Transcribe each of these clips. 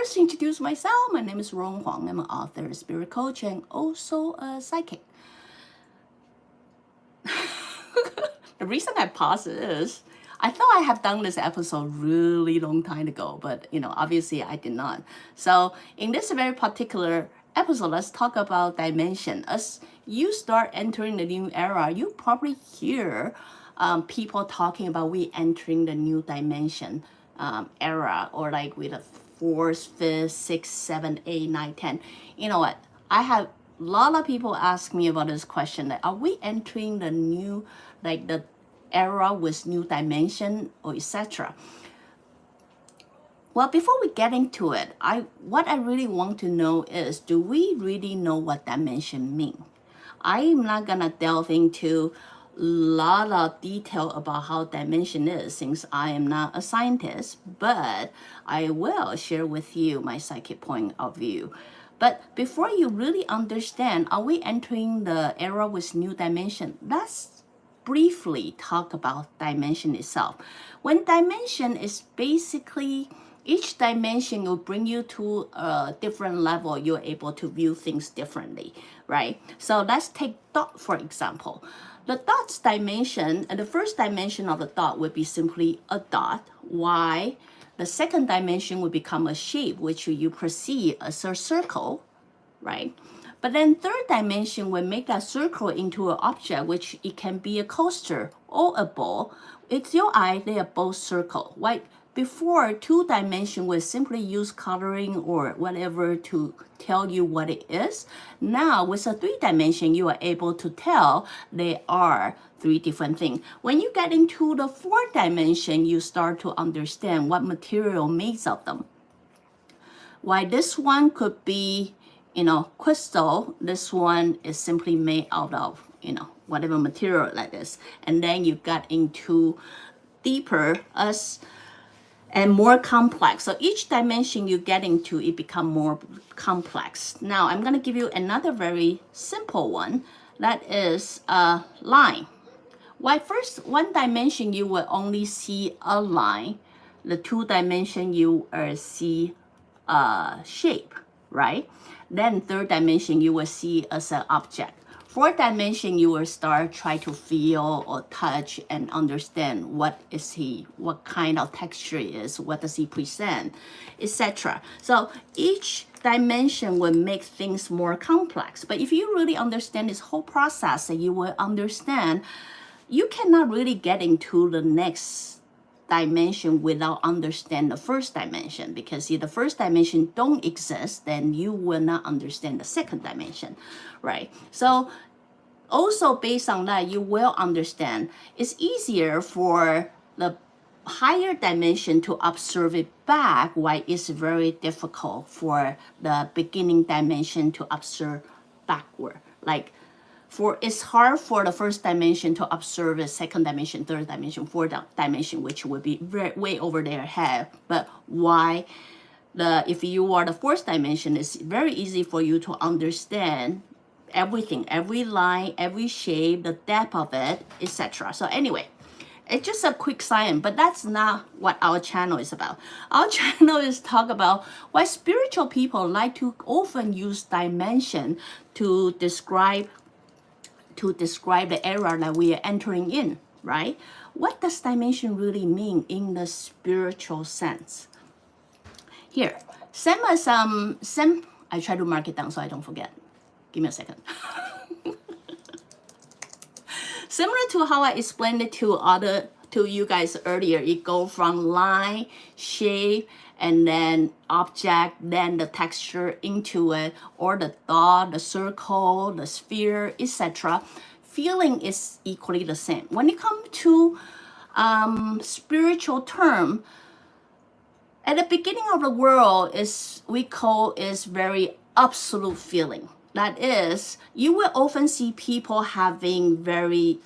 first introduce myself. My name is Ruowen Huang. I'm an author, a spirit coach, and also a psychic. The reason I pause is I thought I have done this episode really long time ago, but obviously I did not. So in this very particular episode, let's talk about dimension. As you start entering the new era, you probably hear people talking about we entering the new dimension era, or like with a 4th, 5th, 6th, 7th, 8th, 9th, 10th. You know what? I have a lot of people ask me about this question, like, are we entering the new, like the era with new dimension or etc.? Well, before we get into it, what I really want to know is, do we really know what dimension mean? I'm not gonna delve into a lot of detail about how dimension is, since I am not a scientist, but I will share with you my psychic point of view. But before you really understand, are we entering the era with new dimension? Let's briefly talk about dimension itself. When dimension is basically, each dimension will bring you to a different level. You're able to view things differently, right? So let's take thought, for example. The thought's dimension, and the first dimension of the thought would be simply a dot. Why? The second dimension would become a shape, which you perceive as a circle, right? But then third dimension will make that circle into an object, which it can be a coaster or a ball. It's your eye, they are both circle, right? Before, 2 dimension will simply use coloring or whatever to tell you what it is. Now, with a 3 dimension, you are able to tell they are 3 different things. When you get into the 4th dimension, you start to understand what material makes of them. Why this one could be, crystal, this one is simply made out of, whatever material like this. And then you got into deeper and more complex. So each dimension you get into, it become more complex. Now, I'm going to give you another very simple one. That is a line. Why first, 1 dimension, you will only see a line. The 2 dimension, you will see a shape, right? Then 3rd dimension, you will see as an object. 4th dimension, you will start try to feel or touch and understand what kind of texture he is, what does he present, etc. So each dimension will make things more complex. But if you really understand this whole process, you will understand you cannot really get into the next dimension without understand the first dimension, because if the first dimension don't exist, then you will not understand the second dimension, right? So also based on that, you will understand it's easier for the higher dimension to observe it back, why it's very difficult for the beginning dimension to observe backward. Like it's hard for the first dimension to observe the second dimension, third dimension, fourth dimension, which would be way over their head. But why if you are the 4th dimension, it's very easy for you to understand everything, every line, every shape, the depth of it, etc. So anyway, it's just a quick science, but that's not what our channel is about. Our channel is talk about why spiritual people like to often use dimension to describe the era that we are entering in, right? What does dimension really mean in the spiritual sense? Here, same as I try to mark it down so I don't forget. Give me a second. Similar to how I explained it to you guys earlier, it go from line, shape, and then object, then the texture into it, or the thought, the circle, the sphere, etc. Feeling is equally the same. When it comes to spiritual term, at the beginning of the world we call very absolute feeling. That is, you will often see people having very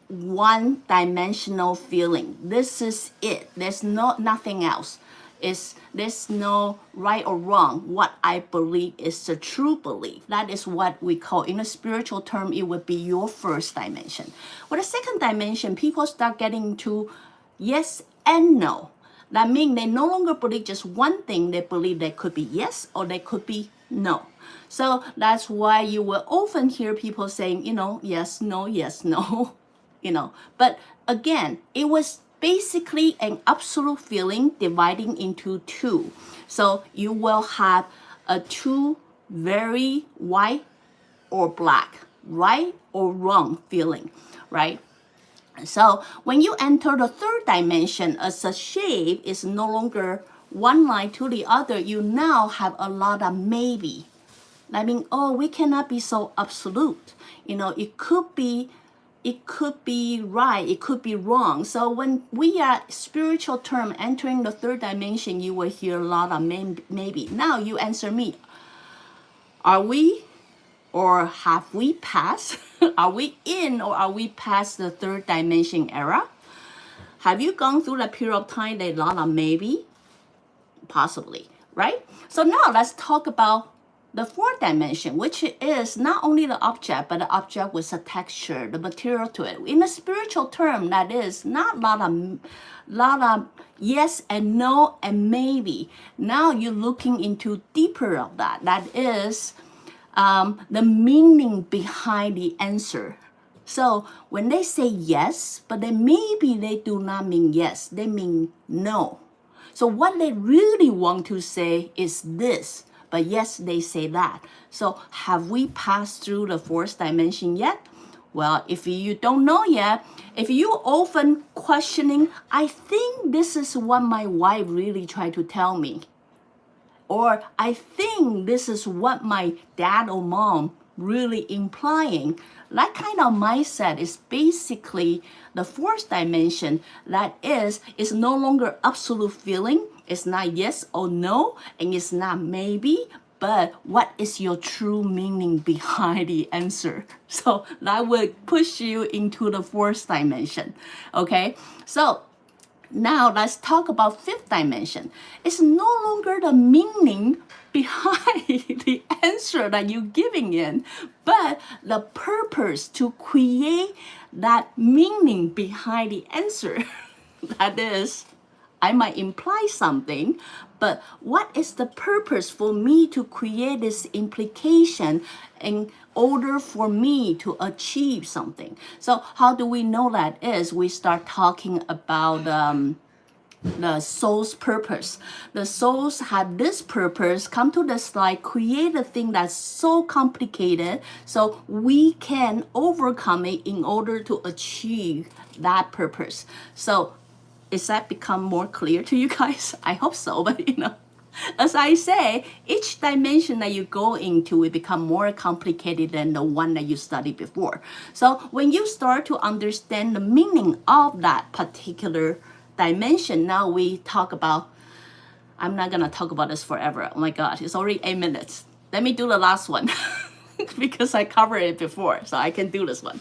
one-dimensional feeling. This is it. There's nothing else. There's no right or wrong. What I believe is the true belief. That is what we call, in a spiritual term, it would be your first dimension. With the second dimension, people start getting to yes and no. That means they no longer believe just one thing. They believe they could be yes or they could be no. So that's why you will often hear people saying, yes, no, But again, it was basically an absolute feeling dividing into two. So you will have a two very white or black, right or wrong feeling, right? So when you enter the third dimension, as a shape is no longer one line to the other, you now have a lot of maybe. I mean, we cannot be so absolute. It could be right, it could be wrong. So when we are spiritual term entering the third dimension, you will hear a lot of maybe. Now you answer me. Are we or have we passed? Are we in or are we past the third dimension era? Have you gone through that period of time that a lot of maybe? Possibly, right? So now let's talk about the fourth dimension, which is not only the object, but the object with a texture, the material to it. In a spiritual term, that is not a lot of yes and no and maybe. Now you're looking into deeper of that. That is the meaning behind the answer. So when they say yes, but then maybe they do not mean yes, they mean no. So what they really want to say is this, but yes, they say that. So have we passed through the fourth dimension yet? Well, if you don't know yet, if you often questioning, I think this is what my wife really tried to tell me. Or I think this is what my dad or mom really implying. That kind of mindset is basically the fourth dimension. That is no longer absolute feeling. It's not yes or no, and it's not maybe, but what is your true meaning behind the answer? So that would push you into the fourth dimension. Okay, so now let's talk about fifth dimension. It's no longer the meaning behind the answer that you're giving in, but the purpose to create that meaning behind the answer. That is, I might imply something, but what is the purpose for me to create this implication in order for me to achieve something? So how do we know that is? We start talking about the soul's purpose. The souls have this purpose, come to the slide, create a thing that's so complicated so we can overcome it in order to achieve that purpose. So is that become more clear to you guys? I hope so, but as I say, each dimension that you go into will become more complicated than the one that you studied before. So when you start to understand the meaning of that particular dimension, now we talk about, I'm not gonna talk about this forever. Oh my God, it's already 8 minutes. Let me do the last one because I covered it before, so I can do this one.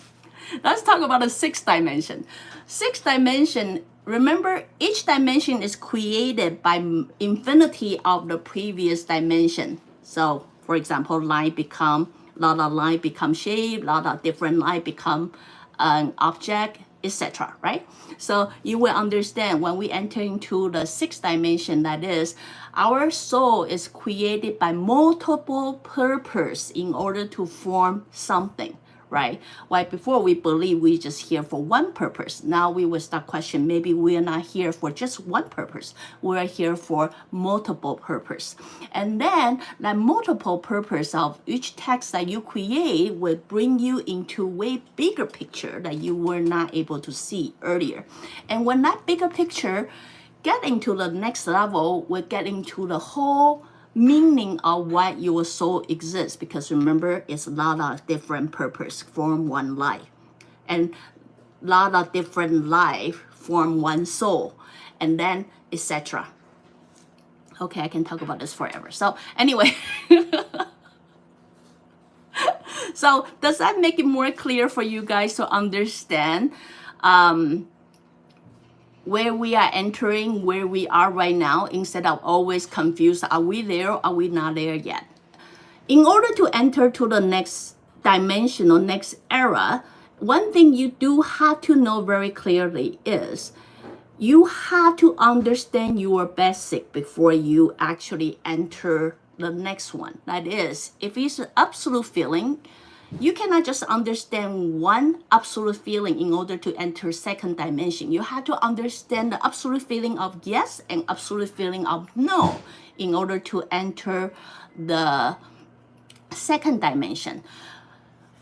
Let's talk about the sixth dimension. Sixth dimension, remember, each dimension is created by infinity of the previous dimension. So, for example, line become, a lot of line become shape, a lot of different line become an object, etc. Right? So you will understand when we enter into the sixth dimension, that is, our soul is created by multiple purpose in order to form something. Right? Why before we believe we just here for one purpose. Now we will start questioning, maybe we are not here for just one purpose. We're here for multiple purpose. And then that multiple purpose of each text that you create will bring you into way bigger picture that you were not able to see earlier. And when that bigger picture get into the next level, we're getting to the whole meaning of what your soul exists, because remember, it's a lot of different purpose form one life, and a lot of different life form one soul, and then etc. Okay, I can talk about this forever. So anyway, so does that make it more clear for you guys to understand where we are entering, where we are right now, instead of always confused, are we there or are we not there yet? In order to enter to the next dimension or next era, one thing you do have to know very clearly is you have to understand your basic before you actually enter the next one. That is, if it's an absolute feeling, you cannot just understand one absolute feeling in order to enter second dimension. You have to understand the absolute feeling of yes and absolute feeling of no in order to enter the second dimension.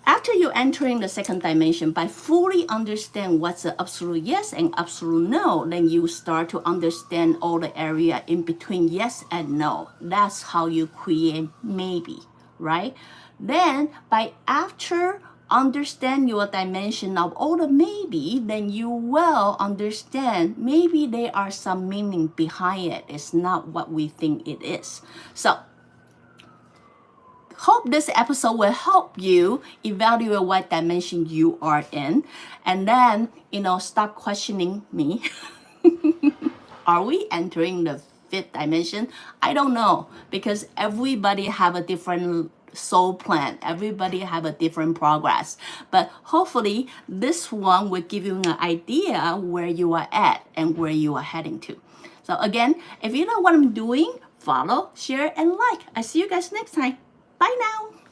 After you entering the second dimension, by fully understand what's the absolute yes and absolute no, then you start to understand all the area in between yes and no. That's how you create maybe, right? Then by after understand your dimension of all the maybe, then you will understand maybe there are some meaning behind it. It's not what we think it is. So hope this episode will help you evaluate what dimension you are in, and then stop questioning me. Are we entering the fifth dimension? I don't know, because everybody have a different soul plan. Everybody have a different progress, but hopefully this one will give you an idea where you are at and where you are heading to. So again, if you know what I'm doing, follow, share, and like. I see you guys next time. Bye now.